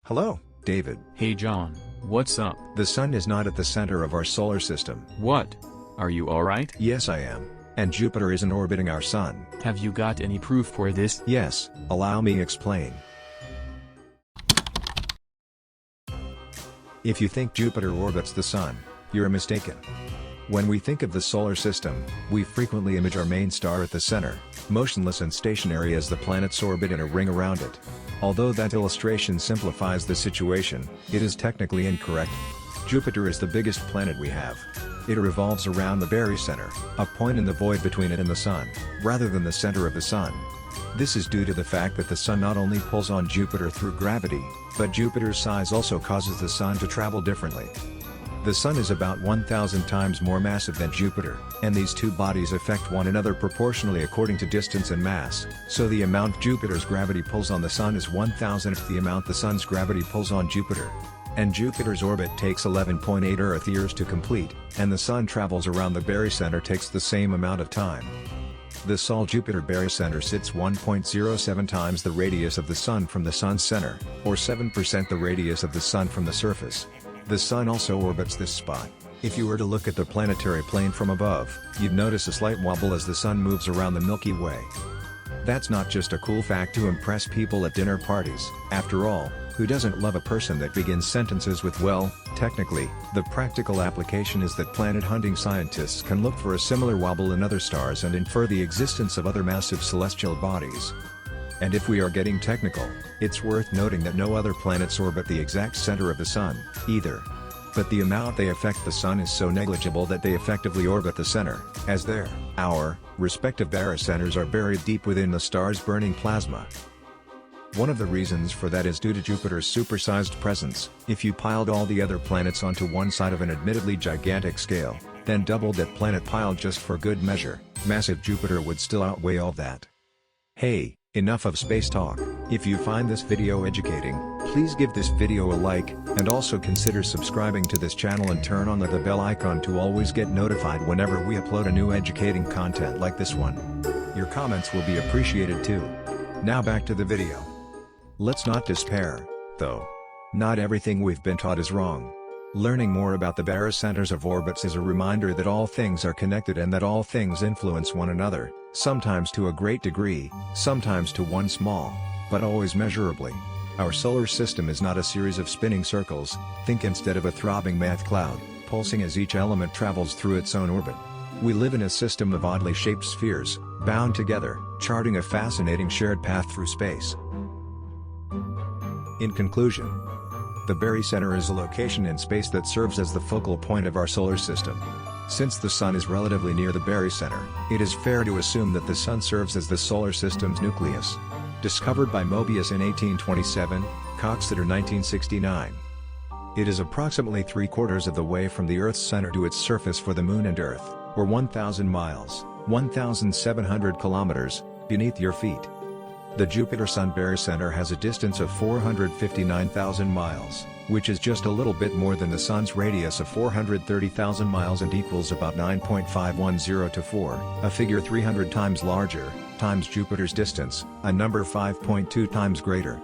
Hello, David. Hey John, what's up? The sun is not at the center of our solar system. What? Are you alright? Yes, I am. And Jupiter isn't orbiting our sun. Have you got any proof for this? Yes, allow me explain. If you think Jupiter orbits the sun, you're mistaken. When we think of the solar system, we frequently image our main star at the center, motionless and stationary as the planets orbit in a ring around it. Although that illustration simplifies the situation, it is technically incorrect. Jupiter is the biggest planet we have. It revolves around the barycenter, a point in the void between it and the Sun, rather than the center of the Sun. This is due to the fact that the Sun not only pulls on Jupiter through gravity, but Jupiter's size also causes the Sun to travel differently. The Sun is about 1,000 times more massive than Jupiter, and these two bodies affect one another proportionally according to distance and mass, so the amount Jupiter's gravity pulls on the Sun is 1,000th the amount the Sun's gravity pulls on Jupiter. And Jupiter's orbit takes 11.8 Earth years to complete, and the Sun travels around the barycenter takes the same amount of time. The Sol-Jupiter barycenter sits 1.07 times the radius of the Sun from the Sun's center, or 7% the radius of the Sun from the surface. The Sun also orbits this spot. If you were to look at the planetary plane from above, you'd notice a slight wobble as the Sun moves around the Milky Way. That's not just a cool fact to impress people at dinner parties. After all, who doesn't love a person that begins sentences with "well"? Technically, the practical application is that planet-hunting scientists can look for a similar wobble in other stars and infer the existence of other massive celestial bodies. And if we are getting technical, it's worth noting that no other planets orbit the exact center of the Sun, either. But the amount they affect the Sun is so negligible that they effectively orbit the center, as our respective barycenters are buried deep within the star's burning plasma. One of the reasons for that is due to Jupiter's supersized presence. If you piled all the other planets onto one side of an admittedly gigantic scale, then doubled that planet pile just for good measure, massive Jupiter would still outweigh all that. Hey, enough of space talk. If you find this video educating, please give this video a like, and also consider subscribing to this channel and turn on the bell icon to always get notified whenever we upload a new educating content like this one. Your comments will be appreciated too. Now back to the video. Let's not despair, though. Not everything we've been taught is wrong. Learning more about the barycenters of orbits is a reminder that all things are connected and that all things influence one another, sometimes to a great degree, sometimes to one small, but always measurably. Our solar system is not a series of spinning circles. Think instead of a throbbing math cloud, pulsing as each element travels through its own orbit. We live in a system of oddly shaped spheres, bound together, charting a fascinating shared path through space. In conclusion, the barycenter is a location in space that serves as the focal point of our solar system. Since the Sun is relatively near the barycenter, it is fair to assume that the Sun serves as the solar system's nucleus. Discovered by Mobius in 1827, Coxeter 1969. It is approximately 3/4 of the way from the Earth's center to its surface for the Moon and Earth, or 1,000 miles, 1,700 kilometers, beneath your feet. The Jupiter-Sun barycenter has a distance of 459,000 miles, which is just a little bit more than the Sun's radius of 430,000 miles and equals about 9.510 to 4, a figure 300 times larger, times Jupiter's distance, a number 5.2 times greater.